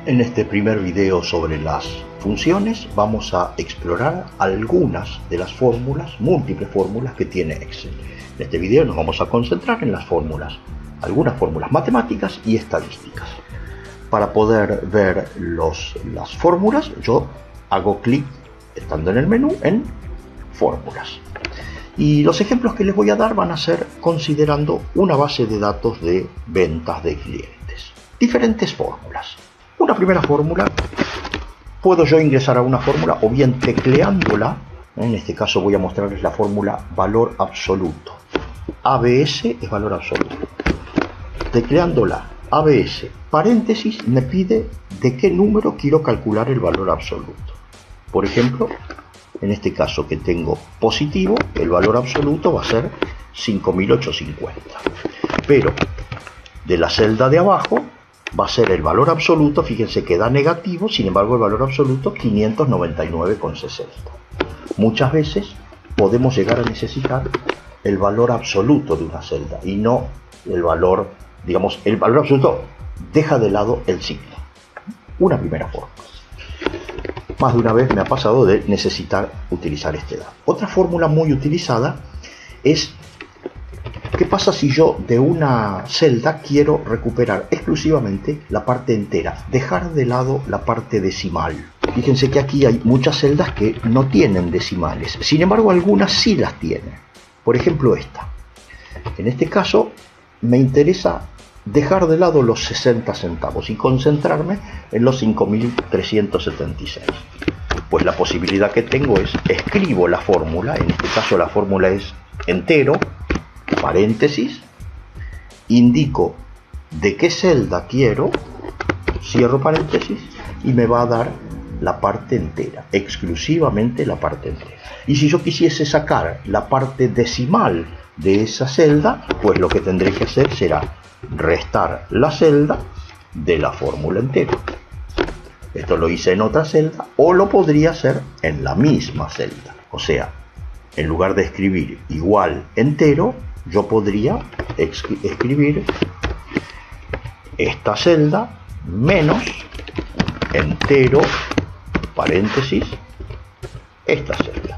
En este primer video sobre las funciones vamos a explorar algunas de las fórmulas, múltiples fórmulas que tiene Excel. En este video nos vamos a concentrar en las fórmulas, algunas fórmulas matemáticas y estadísticas. Para poder ver las fórmulas, yo hago clic, estando en el menú, en fórmulas. Y los ejemplos que les voy a dar van a ser considerando una base de datos de ventas de clientes. Diferentes fórmulas. Una primera fórmula, puedo yo ingresar a una fórmula o bien tecleándola. En este caso voy a mostrarles la fórmula valor absoluto. ABS es valor absoluto. Tecleándola, ABS, paréntesis, me pide de qué número quiero calcular el valor absoluto. Por ejemplo, en este caso que tengo positivo, el valor absoluto va a ser 5.850. Pero de la celda de abajo va a ser el valor absoluto, fíjense que da negativo, sin embargo el valor absoluto 599,60. Muchas veces podemos llegar a necesitar el valor absoluto de una celda y no el valor, digamos, el valor absoluto deja de lado el signo. Una primera forma. Más de una vez me ha pasado de necesitar utilizar este dato. Otra fórmula muy utilizada es: ¿qué pasa si yo de una celda quiero recuperar exclusivamente la parte entera? Dejar de lado la parte decimal. Fíjense que aquí hay muchas celdas que no tienen decimales. Sin embargo, algunas sí las tienen. Por ejemplo, esta. En este caso, me interesa dejar de lado los 60 centavos y concentrarme en los 5.376. Pues la posibilidad que tengo es, escribo la fórmula, en este caso la fórmula es entero, paréntesis, indico de qué celda quiero, cierro paréntesis y me va a dar la parte entera, exclusivamente la parte entera. Y si yo quisiese sacar la parte decimal de esa celda, pues lo que tendré que hacer será restar la celda de la fórmula entera. Esto lo hice en otra celda o lo podría hacer en la misma celda. O sea, en lugar de escribir igual entero, yo podría escribir esta celda menos entero, paréntesis, esta celda.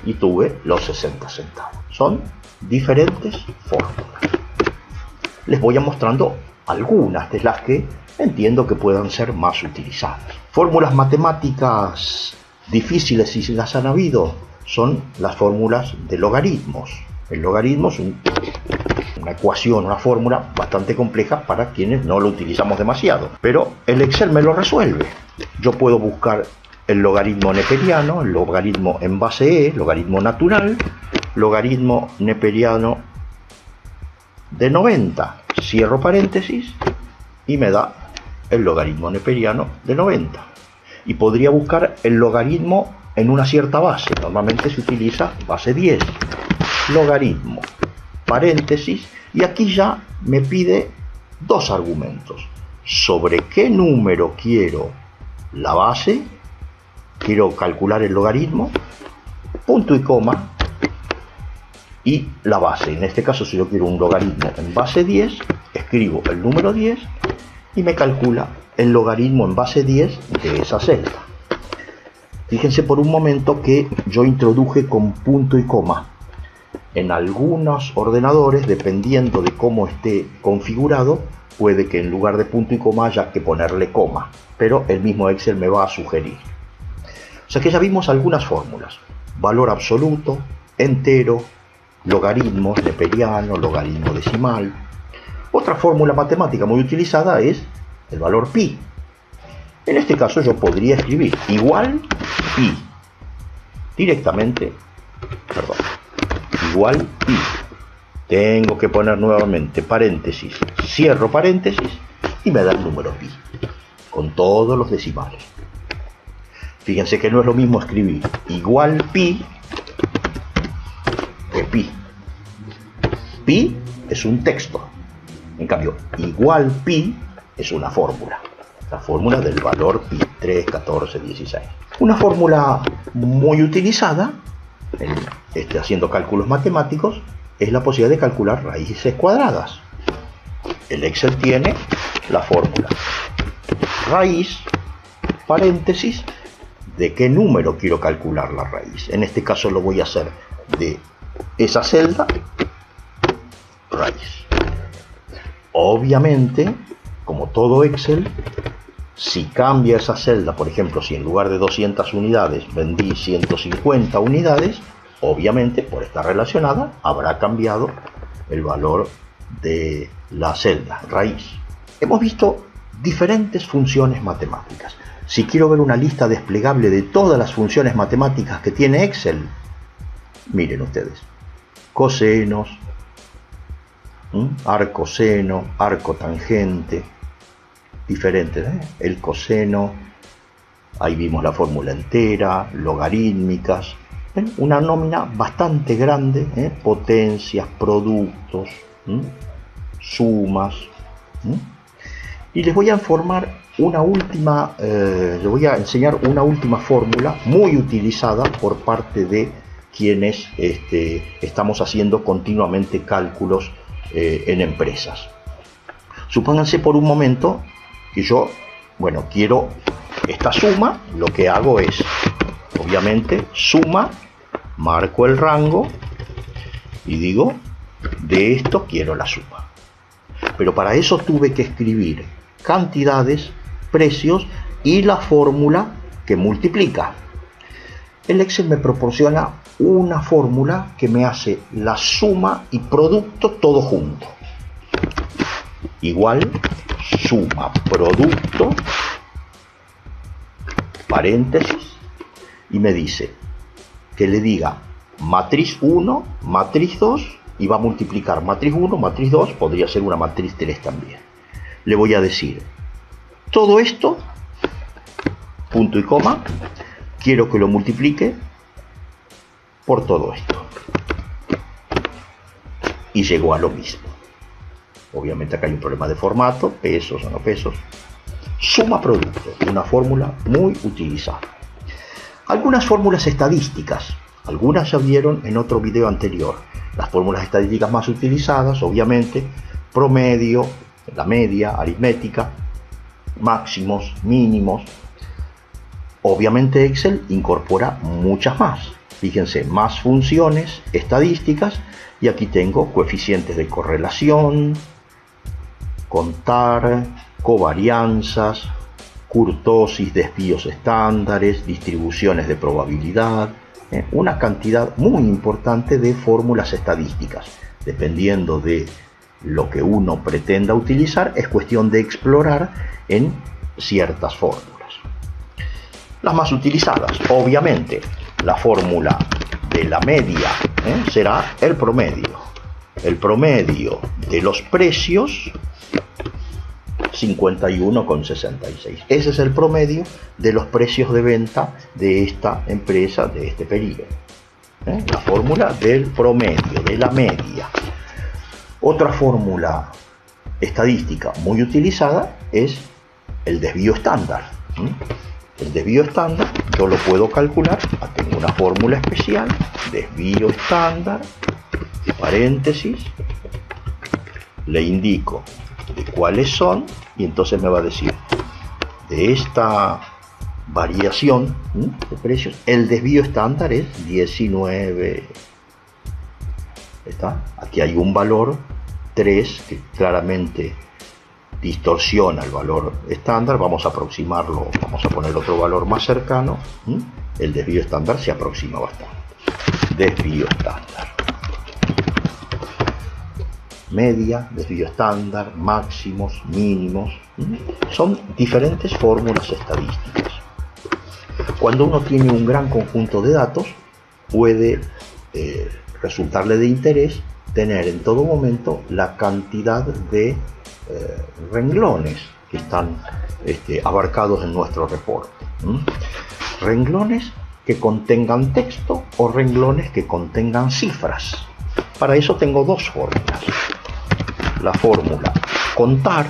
Y tuve los 60 centavos. Son diferentes fórmulas. Les voy a mostrando algunas de las que entiendo que puedan ser más utilizadas. Fórmulas matemáticas difíciles, si las han habido, son las fórmulas de logaritmos. El logaritmo es una ecuación, una fórmula bastante compleja para quienes no lo utilizamos demasiado, pero el Excel me lo resuelve. Yo puedo buscar el logaritmo neperiano, el logaritmo en base E, logaritmo natural, logaritmo neperiano de 90, cierro paréntesis y me da el logaritmo neperiano de 90. Y podría buscar el logaritmo en una cierta base, normalmente se utiliza base 10, logaritmo, paréntesis, y aquí ya me pide dos argumentos: sobre qué número quiero la base, quiero calcular el logaritmo, punto y coma, y la base. En este caso, si yo quiero un logaritmo en base 10, escribo el número 10 y me calcula el logaritmo en base 10 de esa celda. Fíjense por un momento que yo introduje con punto y coma. En algunos ordenadores, dependiendo de cómo esté configurado, puede que en lugar de punto y coma haya que ponerle coma, pero el mismo Excel me va a sugerir. O sea que ya vimos algunas fórmulas: valor absoluto, entero, logaritmos, neperiano, logaritmo decimal. Otra fórmula matemática muy utilizada es el valor pi. En este caso yo podría escribir igual pi directamente, igual pi. Tengo que poner nuevamente paréntesis, cierro paréntesis y me da el número pi con todos los decimales. Fíjense que no es lo mismo escribir igual pi que pi. Pi es un texto, en cambio igual pi es una fórmula, la fórmula del valor pi, 3, 14, 16. Una fórmula muy utilizada haciendo cálculos matemáticos es la posibilidad de calcular raíces cuadradas. El Excel tiene la fórmula raíz, paréntesis, de qué número quiero calcular la raíz. En este caso lo voy a hacer de esa celda, raíz. Obviamente, como todo Excel, si cambia esa celda, por ejemplo, si en lugar de 200 unidades vendí 150 unidades, obviamente por estar relacionada habrá cambiado el valor de la celda, raíz. Hemos visto diferentes funciones matemáticas. Si quiero ver una lista desplegable de todas las funciones matemáticas que tiene Excel, miren ustedes, cosenos, arcoseno, arcotangente, diferentes, el coseno, ahí vimos la fórmula entera, logarítmicas, una nómina bastante grande, potencias, productos, sumas, y les voy a informar una última, les voy a enseñar una última fórmula muy utilizada por parte de quienes estamos haciendo continuamente cálculos en empresas. Supónganse por un momento que yo, quiero esta suma. Lo que hago es, obviamente, suma, marco el rango y digo, de esto quiero la suma. Pero para eso tuve que escribir cantidades, precios y la fórmula que multiplica. El Excel me proporciona una fórmula que me hace la suma y producto todo junto. Igual, suma, producto, paréntesis, y me dice que le diga matriz 1, matriz 2, y va a multiplicar matriz 1, matriz 2, podría ser una matriz 3 también. Le voy a decir, todo esto, punto y coma, quiero que lo multiplique por todo esto. Y llegó a lo mismo. Obviamente acá hay un problema de formato, pesos o no pesos. Suma producto, una fórmula muy utilizada. Algunas fórmulas estadísticas, algunas ya vieron en otro video anterior. Las fórmulas estadísticas más utilizadas, obviamente, promedio, la media, aritmética, máximos, mínimos. Obviamente Excel incorpora muchas más. Fíjense, más funciones estadísticas, y aquí tengo coeficientes de correlación, contar, covarianzas, kurtosis, desvíos estándares, distribuciones de probabilidad, una cantidad muy importante de fórmulas estadísticas. Dependiendo de lo que uno pretenda utilizar, es cuestión de explorar en ciertas fórmulas. Las más utilizadas, obviamente, la fórmula de la media será el promedio. El promedio de los precios, 51,66. Ese es el promedio de los precios de venta de esta empresa, de este periodo. La fórmula del promedio, de la media. Otra fórmula estadística muy utilizada es el desvío estándar. El desvío estándar yo lo puedo calcular. Tengo una fórmula especial, desvío estándar, paréntesis, le indico de cuáles son, y entonces me va a decir de esta variación de precios, el desvío estándar es 19. ¿Está? Aquí hay un valor 3 que claramente distorsiona el valor estándar. Vamos a aproximarlo, vamos a poner otro valor más cercano. El desvío estándar se aproxima bastante. Desvío estándar, media, desvío estándar, máximos, mínimos. Son diferentes fórmulas estadísticas. Cuando uno tiene un gran conjunto de datos, puede resultarle de interés tener en todo momento la cantidad de renglones que están abarcados en nuestro reporte. Renglones que contengan texto o renglones que contengan cifras. Para eso tengo dos fórmulas. La fórmula contar,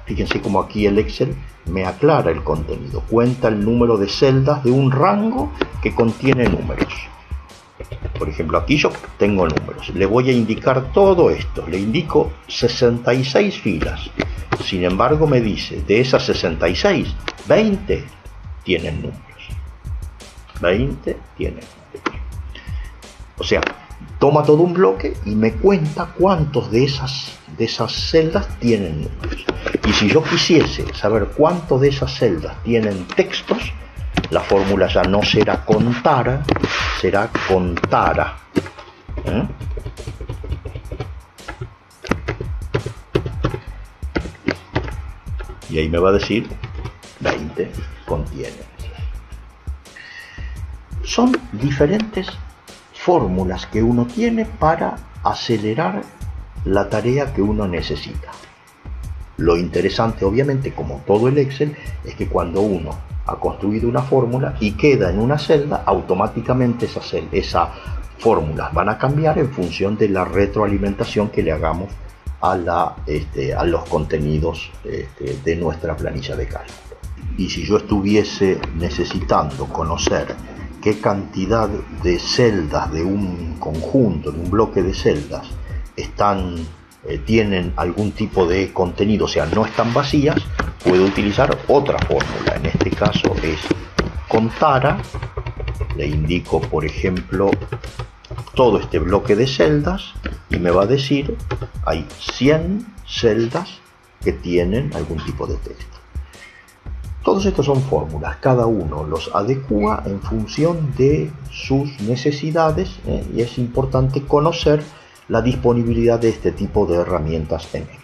fíjense como aquí el Excel me aclara el contenido, cuenta el número de celdas de un rango que contiene números. Por ejemplo, aquí yo tengo números, le voy a indicar todo esto, le indico 66 filas. Sin embargo, me dice, de esas 66, 20 tienen números. 20 tienen números. O sea, toma todo un bloque y me cuenta cuántos de esas celdas tienen números. Y si yo quisiese saber cuántos de esas celdas tienen textos, la fórmula ya no será contara, será contara. Y ahí me va a decir 20 contiene. Son diferentes fórmulas que uno tiene para acelerar la tarea que uno necesita. Lo interesante, obviamente, como todo el Excel, es que cuando uno ha construido una fórmula y queda en una celda, automáticamente esas fórmulas van a cambiar en función de la retroalimentación que le hagamos a los contenidos de nuestra planilla de cálculo. Y si yo estuviese necesitando conocer qué cantidad de celdas de un conjunto, de un bloque de celdas, tienen algún tipo de contenido, o sea, no están vacías, puedo utilizar otra fórmula. En este caso es contara, le indico, por ejemplo, todo este bloque de celdas y me va a decir, hay 100 celdas que tienen algún tipo de texto. Todos estos son fórmulas, cada uno los adecua en función de sus necesidades, y es importante conocer la disponibilidad de este tipo de herramientas en Excel.